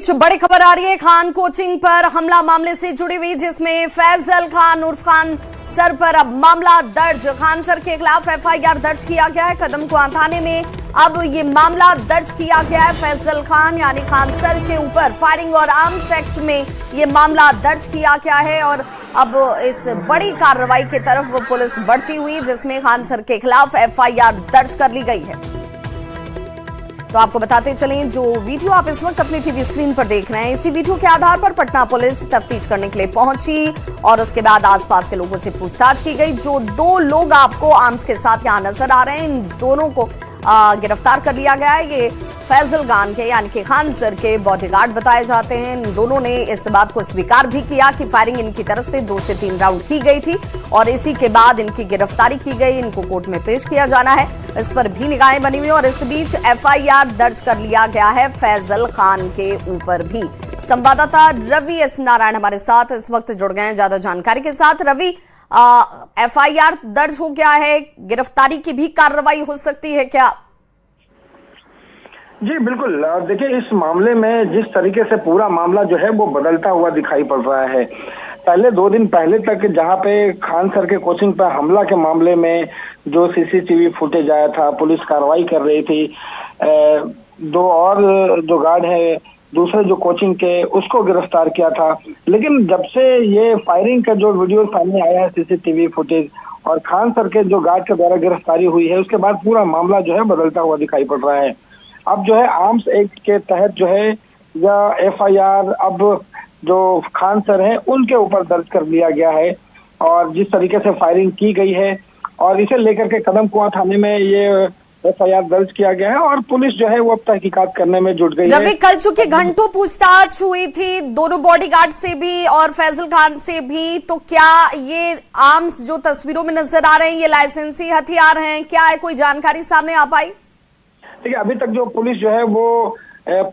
कुछ बड़ी खबर आ रही है खान कोचिंग पर हमला मामले से जुड़ी हुई, जिसमें फैजल खान उर्फ खान सर पर अब मामला दर्ज। खान सर के खिलाफ एफआईआर दर्ज किया गया है। कदम कुआं थाने में अब ये मामला दर्ज किया गया है। फैजल खान यानी खान सर के ऊपर फायरिंग और आर्म्स एक्ट में ये मामला दर्ज किया गया है और अब इस बड़ी कार्रवाई की तरफ पुलिस बढ़ती हुई, जिसमें खान सर के खिलाफ एफआईआर दर्ज कर ली गई है। तो आपको बताते चलें, जो वीडियो आप इस वक्त अपनी टीवी स्क्रीन पर देख रहे हैं, इसी वीडियो के आधार पर पटना पुलिस तफ्तीश करने के लिए पहुंची और उसके बाद आसपास के लोगों से पूछताछ की गई। जो दो लोग आपको आर्म्स के साथ यहां नजर आ रहे हैं, इन दोनों को गिरफ्तार कर लिया गया है। ये फैजल खान के यानी कि खान सर के बॉडीगार्ड बताए जाते हैं। इन दोनों ने इस बात को स्वीकार भी किया कि फायरिंग इनकी तरफ से 2 से 3 राउंड की गई थी और इसी के बाद इनकी गिरफ्तारी की गई। इनको कोर्ट में पेश किया जाना है, इस पर भी निगाहें बनी हुई और इस बीच एफआईआर दर्ज कर लिया गया है फैजल खान के ऊपर भी। संवाददाता रवि एस नारायण हमारे साथ इस वक्त जुड़ गए हैं ज्यादा जानकारी के साथ। रवि, एफआईआर दर्ज हो गया है, गिरफ्तारी की भी कार्रवाई हो सकती है क्या? जी बिल्कुल, देखिए इस मामले में जिस तरीके से पूरा मामला जो है वो बदलता हुआ दिखाई पड़ रहा है। पहले 2 दिन पहले तक जहां पे खान सर के कोचिंग पर हमला के मामले में जो सीसीटीवी फुटेज आया था, पुलिस कार्रवाई कर रही थी। 2 और जो गार्ड है दूसरे जो कोचिंग के, उसको गिरफ्तार किया था। लेकिन जब से ये फायरिंग का जो वीडियो सामने आया है, सीसीटीवी फुटेज और खान सर के जो गार्ड के द्वारा गिरफ्तारी हुई है, उसके बाद पूरा मामला जो है बदलता हुआ दिखाई पड़ रहा है। अब जो है आर्म्स एक्ट के तहत जो है या एफआईआर अब जो खान सर हैं उनके ऊपर दर्ज कर लिया गया है और जिस तरीके से फायरिंग की गई है और इसे लेकर के कदम कुआं थाने में ये एफआईआर दर्ज किया गया है और पुलिस जो है वो अब तहकीकात करने में जुट गई है। रवि, कल चूंकि घंटों पूछताछ हुई थी दोनों बॉडीगार्ड से भी और फैजल खान से भी, तो क्या ये आर्म्स जो तस्वीरों में नजर आ रहे हैं ये लाइसेंसी हथियार हैं? क्या है कोई जानकारी सामने आ पाई? देखिए अभी तक जो पुलिस जो है वो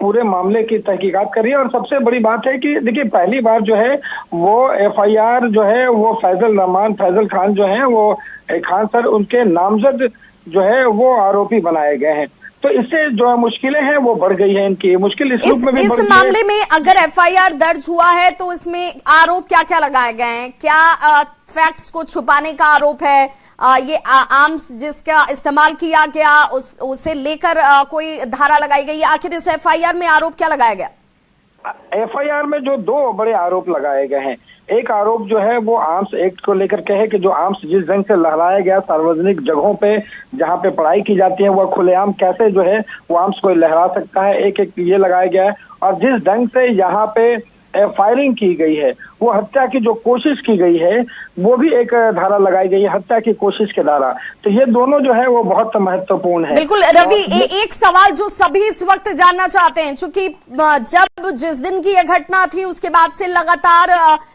पूरे मामले की तहकीकात कर रही है और सबसे बड़ी बात है कि देखिए पहली बार जो है वो एफआईआर जो है वो फैजल खान जो है वो खान सर उनके नामजद जो है वो आरोपी बनाए गए हैं। तो इससे जो मुश्किलें हैं वो बढ़ गई है, इनकी मुश्किल इस रूप में भी बढ़ गई है। इस मामले में अगर एफआईआर दर्ज हुआ है तो इसमें आरोप क्या क्या लगाए गए हैं? क्या फैक्ट्स को छुपाने का आरोप है? ये आर्म्स जिसका इस्तेमाल किया गया उसे लेकर कोई धारा लगाई गई? आखिर इस एफआईआर में आरोप क्या लगाया गया? एफआईआर में जो 2 बड़े आरोप लगाए गए हैं, एक आरोप जो है वो आर्म्स एक्ट को लेकर के है कि जो आर्म्स जिस ढंग से लहराया गया सार्वजनिक जगहों पे जहां पे पढ़ाई की जाती है, वह खुलेआम कैसे जो है वो आर्म्स को लहरा सकता है, एक ये लगाया गया है। और जिस ढंग से यहाँ पे फायरिंग की गई है, वो हत्या की जो कोशिश की गई है वो भी एक धारा लगाई गई है, हत्या की कोशिश के धारा। तो ये दोनों जो है वो बहुत महत्वपूर्ण है। बिल्कुल रवि, एक सवाल जो सभी इस वक्त जानना चाहते हैं, चूंकि जब जिस दिन की यह घटना थी उसके बाद से लगातार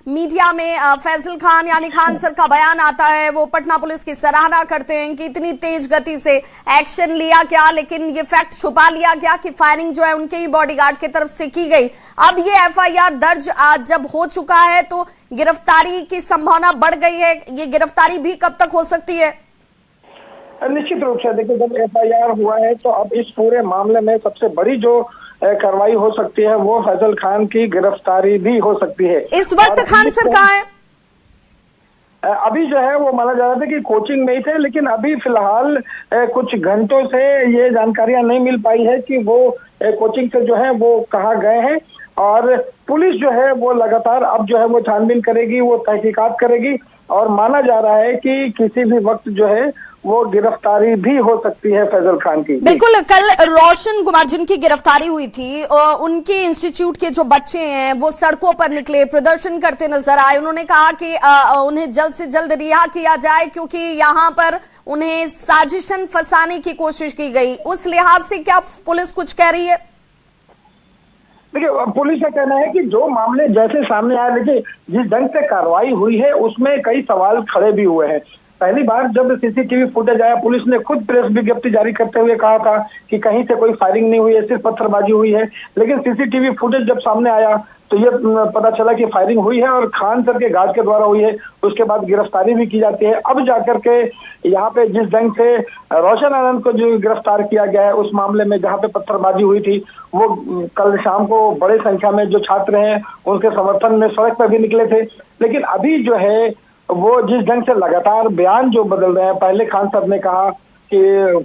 मीडिया में फैजल खान यानी खान सर का बयान आता है, वो पटना पुलिस की सराहना करते हैं कि इतनी तेज गति से एक्शन लिया गया, लेकिन ये फैक्ट छुपा लिया गया कि फायरिंग जो है उनके ही बॉडीगार्ड की तरफ से की गई। अब ये एफआईआर दर्ज आज जब हो चुका है तो गिरफ्तारी की संभावना बढ़ गई है। ये गिरफ्तारी भी कब तक हो सकती है? निश्चित रूप से देखिए जब एफआईआर हुआ है तो अब इस पूरे मामले में सबसे बड़ी जो कार्रवाई हो सकती है वो फैजल खान की गिरफ्तारी भी हो सकती है। इस वक्त खान सर कहाँ है? अभी जो है वो माना जा रहा था कि कोचिंग में ही थे, लेकिन अभी फिलहाल कुछ घंटों से ये जानकारियां नहीं मिल पाई है कि वो कोचिंग से जो है वो कहाँ गए हैं। और पुलिस जो है वो लगातार अब जो है वो छानबीन करेगी, वो तहकीकात करेगी और माना जा रहा है कि किसी भी वक्त जो है वो गिरफ्तारी भी हो सकती है फैजल खान की। बिल्कुल, कल रोशन कुमार जिनकी गिरफ्तारी हुई थी, उनके इंस्टीट्यूट के जो बच्चे हैं वो सड़कों पर निकले, प्रदर्शन करते नजर आए। उन्होंने कहा कि उन्हें जल्द से जल्द रिहा किया जाए क्योंकि यहाँ पर उन्हें साजिशन फंसाने की कोशिश की गई। उस लिहाज से क्या पुलिस कुछ कह रही है? देखिए पुलिस का कहना है कि जो मामले जैसे सामने आए, देखिए जिस ढंग से कार्रवाई हुई है उसमें कई सवाल खड़े भी हुए हैं। पहली बार जब सीसीटीवी फुटेज आया, पुलिस ने खुद प्रेस विज्ञप्ति जारी करते हुए कहा था कि कहीं से कोई फायरिंग नहीं हुई है, सिर्फ पत्थरबाजी हुई है। लेकिन सीसीटीवी फुटेज जब सामने आया तो ये पता चला कि फायरिंग हुई है और खान सर के गार्ड के द्वारा हुई है। उसके बाद गिरफ्तारी भी की जाती है। अब जाकर के यहाँ पे जिस ढंग से रोशन आनंद को जो गिरफ्तार किया गया है उस मामले में जहाँ पे पत्थरबाजी हुई थी, वो कल शाम को बड़े संख्या में जो छात्र हैं उनके समर्थन में सड़क पर भी निकले थे। लेकिन अभी जो है वो जिस ढंग से लगातार बयान जो बदल रहे हैं, पहले खान साहब ने कहा कि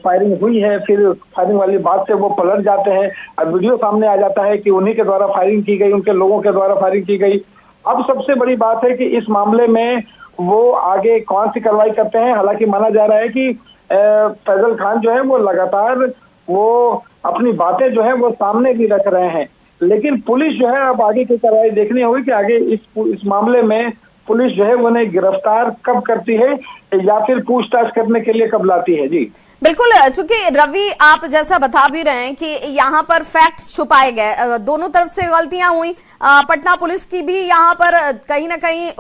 फायरिंग हुई है, फिर फायरिंग वाली बात से वो पलट जाते हैं। अब वीडियो सामने आ जाता है कि उन्हीं के द्वारा फायरिंग की गई, उनके लोगों के द्वारा फायरिंग की गई। अब सबसे बड़ी बात है कि इस मामले में वो आगे कौन सी कार्रवाई करते हैं। हालांकि माना जा रहा है कि फैजल खान जो है वो लगातार वो अपनी बातें जो है वो सामने भी रख रहे हैं। लेकिन पुलिस जो है अब आगे की कार्रवाई देखनी होगी कि आगे इस मामले में पुलिस जो है उन्हें गिरफ्तार कब करती है या फिर पूछताछ करने के लिए कब लाती है। जी बिल्कुल, चूंकि रवि आप जैसा बता भी रहे हैं कि यहाँ पर फैक्ट्स छुपाए गए, दोनों तरफ से गलतियां हुई। पटना पुलिस की भी यहाँ पर कहीं ना कहीं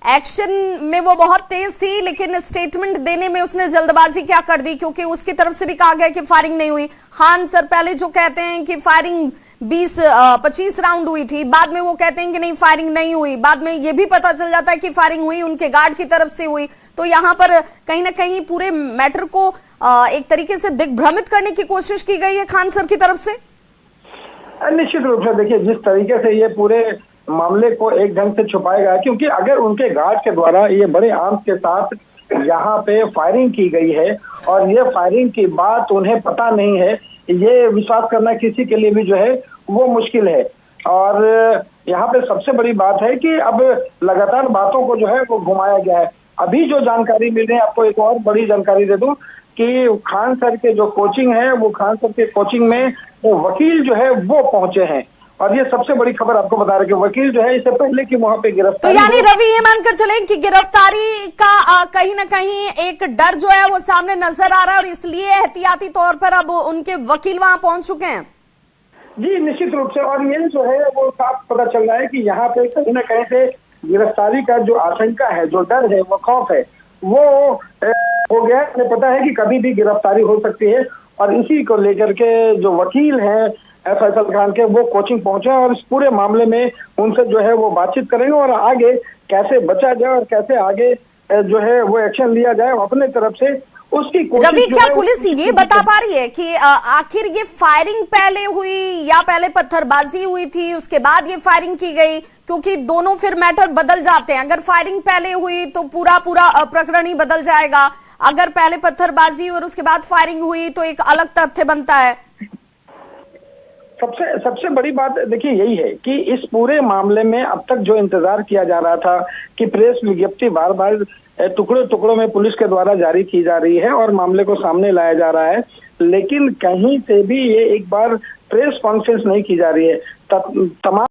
एक्शन में वो बहुत तेज थी, लेकिन स्टेटमेंट देने में उसने जल्दबाजी क्या कर दी, क्योंकि उसकी तरफ से भी कहा गया कि फायरिंग नहीं हुई। खान सर पहले जो कहते हैं कि फायरिंग 20-25 राउंड हुई थी, बाद में वो कहते हैं कि नहीं फायरिंग नहीं हुई, बाद में ये भी पता चल जाता है कि फायरिंग हुई, उनके गार्ड की तरफ से हुई। तो यहाँ पर कहीं ना कहीं पूरे मैटर को एक तरीके से दिग्भ्रमित करने की कोशिश की गई है खान सर की तरफ से। निश्चित रूप से देखिए, जिस तरीके से ये पूरे मामले को एक ढंग से छुपाएगा, क्योंकि अगर उनके गार्ड के द्वारा ये बड़े आर्म्स के साथ यहाँ पे फायरिंग की गई है और ये फायरिंग की बात उन्हें पता नहीं है, ये विश्वास करना किसी के लिए भी जो है वो मुश्किल है। और यहाँ पे सबसे बड़ी बात है कि अब लगातार बातों को जो है वो घुमाया गया है। अभी जो जानकारी मिल रही है, आपको एक और बड़ी जानकारी दे दूं कि खान सर के जो कोचिंग है, वो खान सर के कोचिंग में वो वकील जो है वो पहुंचे हैं। और ये सबसे बड़ी खबर आपको बता रहे कि वकील जो है इससे पहले कि वहां पे गिरफ्तारी, तो यानी रवि ये मानकर चले कि गिरफ्तारी का कहीं ना कहीं एक डर जो है वो सामने नजर आ रहा है और इसलिए एहतियाती तौर पर अब उनके वकील वहां पहुंच चुके हैं। जी निश्चित रूप से, और ये जो है वो साफ पता चल रहा है कि यहाँ पे कहीं ना कहीं से गिरफ्तारी का जो आशंका है, जो डर है, वो खौफ है, वो हो गया। हमें पता है कि कभी भी गिरफ्तारी हो सकती है और इसी को लेकर के जो वकील हैं फैसल खान के, वो कोचिंग पहुंचे और इस पूरे मामले में उनसे जो है वो बातचीत करेंगे और आगे कैसे बचा जाए और कैसे आगे जो है वो एक्शन लिया जाए अपने तरफ से उसकी कोशिश। रवि, क्या पुलिस ये बता पा रही है कि आखिर ये फायरिंग पहले हुई या पहले पत्थरबाजी हुई थी उसके बाद ये फायरिंग की गई? क्योंकि दोनों फिर मैटर बदल जाते हैं। अगर फायरिंग पहले हुई तो पूरा प्रकरण ही बदल जाएगा, अगर पहले पत्थरबाजी और उसके बाद फायरिंग हुई तो एक अलग तथ्य बनता है। सबसे बड़ी बात देखिए यही है कि इस पूरे मामले में अब तक जो इंतजार किया जा रहा था कि प्रेस विज्ञप्ति बार बार टुकड़ों टुकड़ों में पुलिस के द्वारा जारी की जा रही है और मामले को सामने लाया जा रहा है, लेकिन कहीं से भी ये एक बार प्रेस कॉन्फ्रेंस नहीं की जा रही है। तमाम